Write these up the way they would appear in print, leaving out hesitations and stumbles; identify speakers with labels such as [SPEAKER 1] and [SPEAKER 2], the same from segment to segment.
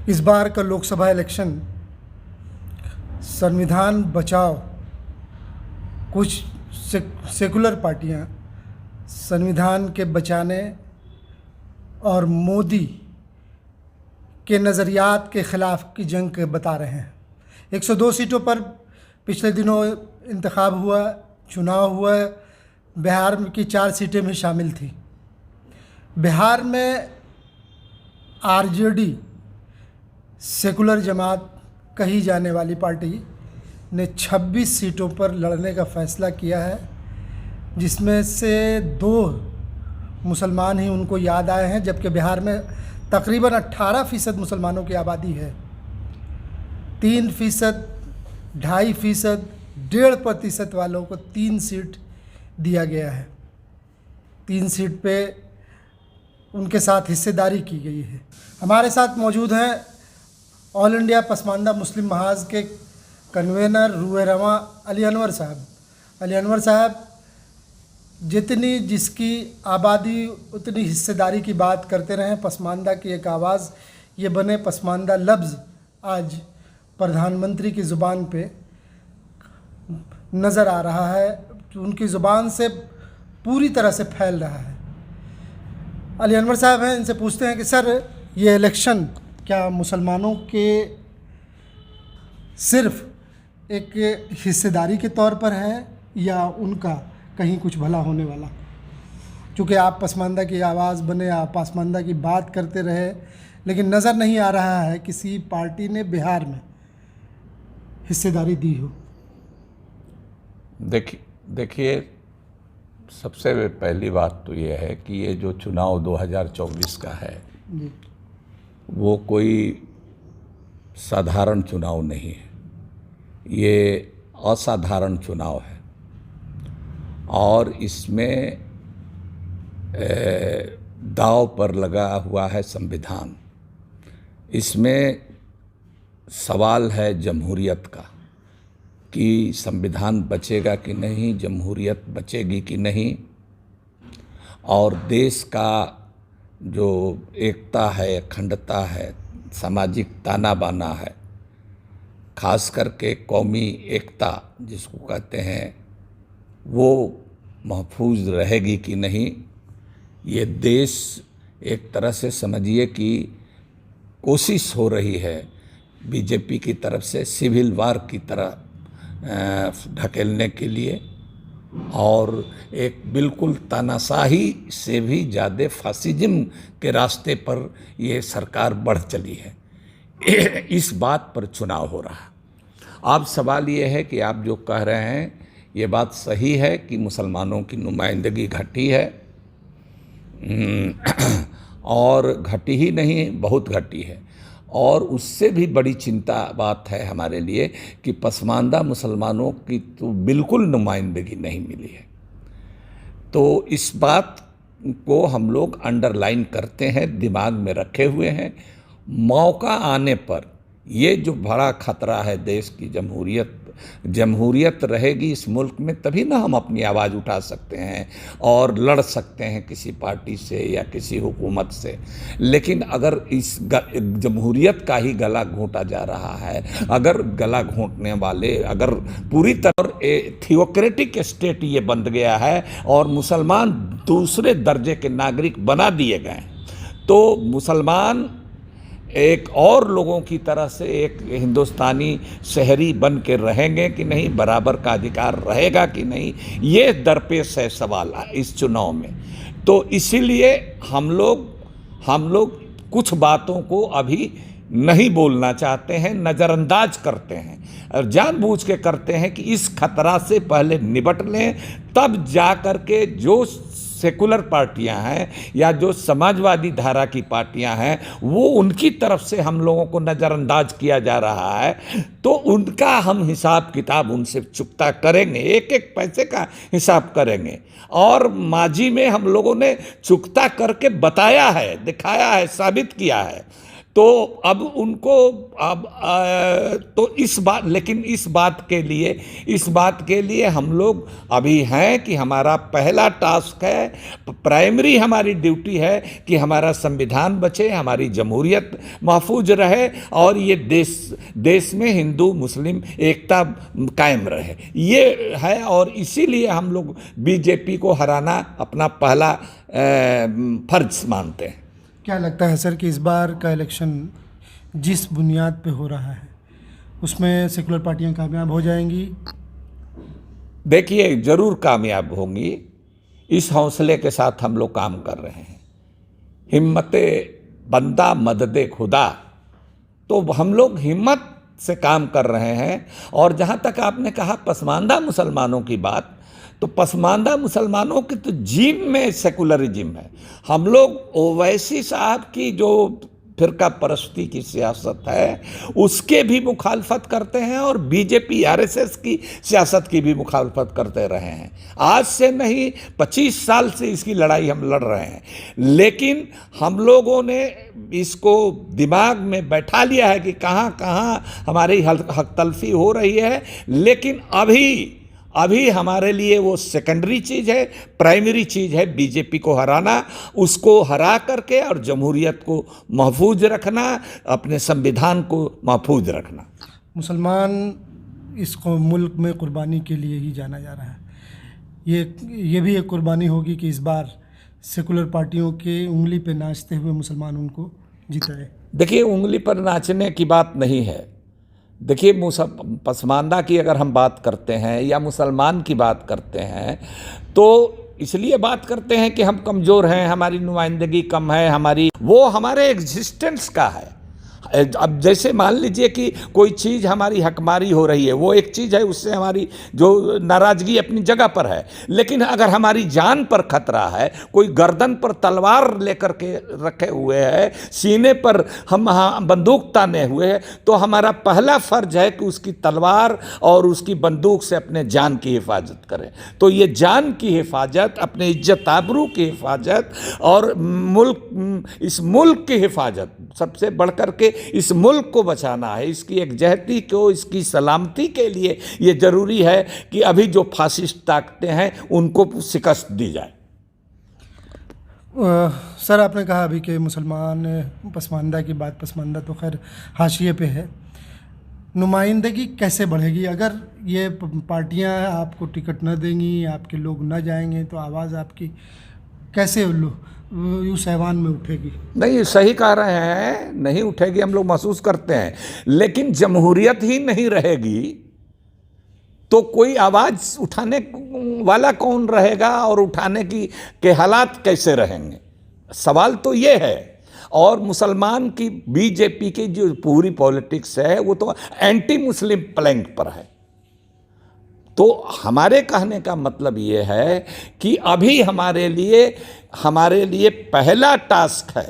[SPEAKER 1] इस बार का लोकसभा इलेक्शन संविधान बचाओ, कुछ सेकुलर पार्टियां संविधान के बचाने और मोदी के नज़रियात के ख़िलाफ़ की जंग के बता रहे हैं। 102 सीटों पर पिछले दिनों इंतखाब हुआ, चुनाव हुआ। बिहार की 4 सीटें भी शामिल थी। बिहार में आरजेडी सेकुलर जमात कही जाने वाली पार्टी ने 26 सीटों पर लड़ने का फ़ैसला किया है, जिसमें से 2 मुसलमान ही उनको याद आए हैं, जबकि बिहार में तकरीबन 18% मुसलमानों की आबादी है। 3%, 2.5%, 1.5% वालों को 3 सीट दिया गया है। 3 सीट पे उनके साथ हिस्सेदारी की गई है। हमारे साथ मौजूद हैं ऑल इंडिया पसमानदा मुस्लिम महाज के कन्वेनर रूह रवा अली अनवर साहब। अली अनवर साहब, जितनी जिसकी आबादी उतनी हिस्सेदारी की बात करते रहें। पसमानदा की एक आवाज़ ये बने, पसमानदा लफ्ज़ आज प्रधानमंत्री की ज़ुबान पे नज़र आ रहा है, उनकी ज़ुबान से पूरी तरह से फैल रहा है। अली अनवर साहब हैं, इनसे पूछते हैं कि सर, ये इलेक्शन क्या मुसलमानों के सिर्फ़ एक हिस्सेदारी के तौर पर है या उनका कहीं कुछ भला होने वाला? क्योंकि आप पसमानदा की आवाज़ बने, आप पसमानदा की बात करते रहे, लेकिन नज़र नहीं आ रहा है किसी पार्टी ने बिहार में हिस्सेदारी दी हो।
[SPEAKER 2] देखिए, सबसे पहली बात तो ये है कि ये जो चुनाव 2024 का है
[SPEAKER 1] जी,
[SPEAKER 2] वो कोई साधारण चुनाव नहीं है, ये असाधारण चुनाव है। और इसमें दांव पर लगा हुआ है संविधान। इसमें सवाल है जमहूरियत का कि संविधान बचेगा कि नहीं, जमहूरियत बचेगी कि नहीं, और देश का जो एकता है, अखंडता है, सामाजिक ताना बाना है, खास करके कौमी एकता जिसको कहते हैं, वो महफूज रहेगी कि नहीं। ये देश एक तरह से समझिए कि कोशिश हो रही है बीजेपी की तरफ से सिविल वार की तरह ढकेलने के लिए, और एक बिल्कुल तानाशाही से भी ज़्यादा फासिज्म के रास्ते पर ये सरकार बढ़ चली है। इस बात पर चुनाव हो रहा है। अब सवाल ये है कि आप जो कह रहे हैं ये बात सही है कि मुसलमानों की नुमाइंदगी घटी है, और घटी ही नहीं, बहुत घटी है। और उससे भी बड़ी चिंता बात है हमारे लिए कि पसमानदा मुसलमानों की तो बिल्कुल नुमाइंदगी नहीं मिली है। तो इस बात को हम लोग अंडरलाइन करते हैं, दिमाग में रखे हुए हैं। मौका आने पर ये जो बड़ा खतरा है देश की जमहूरियत रहेगी इस मुल्क में, तभी ना हम अपनी आवाज़ उठा सकते हैं और लड़ सकते हैं किसी पार्टी से या किसी हुकूमत से। लेकिन अगर इस जमहूरियत का ही गला घोंटा जा रहा है, अगर गला घोंटने वाले अगर पूरी तरह थियोक्रेटिक स्टेट ये बन गया है और मुसलमान दूसरे दर्जे के नागरिक बना दिए गए, तो मुसलमान एक और लोगों की तरह से एक हिंदुस्तानी शहरी बन के रहेंगे कि नहीं, बराबर का अधिकार रहेगा कि नहीं, ये दरपेश है सवाल इस चुनाव में। तो इसीलिए हम लोग कुछ बातों को अभी नहीं बोलना चाहते हैं, नज़रअंदाज करते हैं और जानबूझ के करते हैं कि इस खतरा से पहले निपट लें, तब जा कर के जो सेकुलर पार्टियां हैं या जो समाजवादी धारा की पार्टियां हैं, वो उनकी तरफ से हम लोगों को नज़रअंदाज किया जा रहा है, तो उनका हम हिसाब किताब उनसे चुकता करेंगे, एक एक पैसे का हिसाब करेंगे। और माजी में हम लोगों ने चुकता करके बताया है, दिखाया है, साबित किया है। तो अब उनको तो इस बात के लिए हम लोग अभी हैं कि हमारा पहला टास्क है, प्राइमरी हमारी ड्यूटी है कि हमारा संविधान बचे, हमारी जमहूरियत महफूज रहे और ये देश में हिंदू मुस्लिम एकता कायम रहे, ये है। और इसीलिए हम लोग बीजेपी को हराना अपना पहला फर्ज मानते हैं।
[SPEAKER 1] क्या लगता है सर कि इस बार का इलेक्शन जिस बुनियाद पे हो रहा है उसमें सेकुलर पार्टियां कामयाब हो जाएंगी?
[SPEAKER 2] देखिए, जरूर कामयाब होंगी। इस हौसले के साथ हम लोग काम कर रहे हैं। हिम्मते बंदा मददे खुदा, तो हम लोग हिम्मत से काम कर रहे हैं। और जहाँ तक आपने कहा पसमानदा मुसलमानों की बात, तो पसमानदा मुसलमानों की तो जीन में सेकुलरिज्म है। हम लोग ओवैसी साहब की जो फिरका परस्ती की सियासत है उसके भी मुखालफत करते हैं और बीजेपी आरएसएस की सियासत की भी मुखालफत करते रहे हैं। आज से नहीं, 25 साल से इसकी लड़ाई हम लड़ रहे हैं। लेकिन हम लोगों ने इसको दिमाग में बैठा लिया है कि कहाँ कहाँ हमारी हक तलफी हो रही है। लेकिन अभी हमारे लिए वो सेकेंडरी चीज़ है, प्राइमरी चीज़ है बीजेपी को हराना, उसको हरा करके और जमहूरियत को महफूज रखना, अपने संविधान को महफूज रखना।
[SPEAKER 1] मुसलमान इसको मुल्क में कुर्बानी के लिए ही जाना जा रहा है। ये भी एक कुर्बानी होगी कि इस बार सेकुलर पार्टियों के उंगली पे नाचते हुए मुसलमान उनको जिताए।
[SPEAKER 2] देखिए, उंगली पर नाचने की बात नहीं है। देखिए, पसमानदा की अगर हम बात करते हैं या मुसलमान की बात करते हैं तो इसलिए बात करते हैं कि हम कमज़ोर हैं, हमारी नुमाइंदगी कम है, वो हमारे एग्जिस्टेंस का है। अब जैसे मान लीजिए कि कोई चीज़ हमारी हकमारी हो रही है, वो एक चीज़ है, उससे हमारी जो नाराज़गी अपनी जगह पर है। लेकिन अगर हमारी जान पर खतरा है, कोई गर्दन पर तलवार लेकर के रखे हुए है, सीने पर हम बंदूक ताने हुए हैं, तो हमारा पहला फ़र्ज है कि उसकी तलवार और उसकी बंदूक से अपने जान की हिफाजत करें। तो ये जान की हिफाजत, अपने इज्जत आबरू की हिफाजत और इस मुल्क की हिफाजत, सबसे बढ़कर के इस मुल्क को बचाना है। इसकी एकजहती को, इसकी सलामती के लिए ये ज़रूरी है कि अभी जो फासिस्ट ताकतें हैं उनको शिकस्त दी जाए।
[SPEAKER 1] सर, आपने कहा अभी कि मुसलमान पसमानदा की बात, पसमानदा तो खैर हाशिए पे है। नुमाइंदगी कैसे बढ़ेगी अगर ये पार्टियां आपको टिकट न देंगी, आपके लोग न जाएंगे, तो आवाज़ आपकी कैसे उस ऐवान में उठेगी?
[SPEAKER 2] नहीं, सही कह रहे हैं, नहीं उठेगी, हम लोग महसूस करते हैं। लेकिन जमहूरियत ही नहीं रहेगी तो कोई आवाज़ उठाने वाला कौन रहेगा और उठाने के हालात कैसे रहेंगे? सवाल तो ये है। और मुसलमान की बीजेपी की जो पूरी पॉलिटिक्स है वो तो एंटी मुस्लिम प्लैंक पर है। तो हमारे कहने का मतलब ये है कि अभी हमारे लिए पहला टास्क है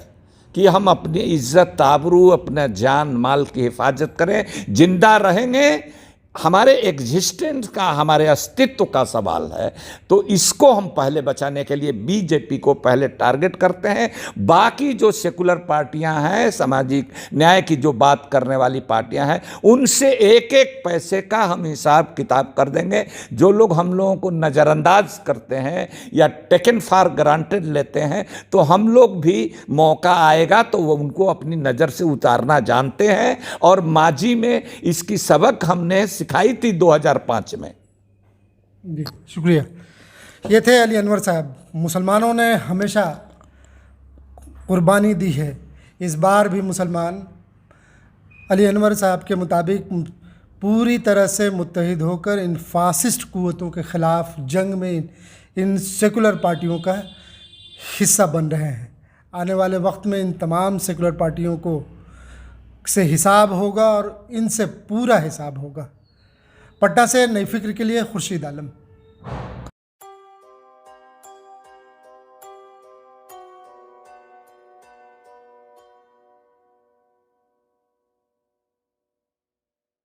[SPEAKER 2] कि हम अपनी इज्जत आबरू, अपना जान माल की हिफाजत करें। जिंदा रहेंगे, हमारे एग्जिस्टेंस का, हमारे अस्तित्व का सवाल है। तो इसको हम पहले बचाने के लिए बीजेपी को पहले टारगेट करते हैं। बाकी जो सेकुलर पार्टियां हैं, सामाजिक न्याय की जो बात करने वाली पार्टियां हैं, उनसे एक एक पैसे का हम हिसाब किताब कर देंगे। जो लोग हम लोगों को नज़रअंदाज करते हैं या टेकन फॉर ग्रांटेड लेते हैं, तो हम लोग भी मौका आएगा तो वो उनको अपनी नज़र से उतारना जानते हैं। और माजी में इसकी सबक हमने सिखाई थी 2005 में।
[SPEAKER 1] जी, शुक्रिया। ये थे अली अनवर साहब। मुसलमानों ने हमेशा कुर्बानी दी है, इस बार भी मुसलमान अली अनवर साहब के मुताबिक पूरी तरह से मुत्तहिद होकर इन फासिस्ट कुव्वतों के ख़िलाफ़ जंग में इन सेकुलर पार्टियों का हिस्सा बन रहे हैं। आने वाले वक्त में इन तमाम सेकुलर पार्टियों को से हिसाब होगा और इनसे पूरा हिसाब होगा। पटना से नई फिक्र के लिए खुर्शीद आलम।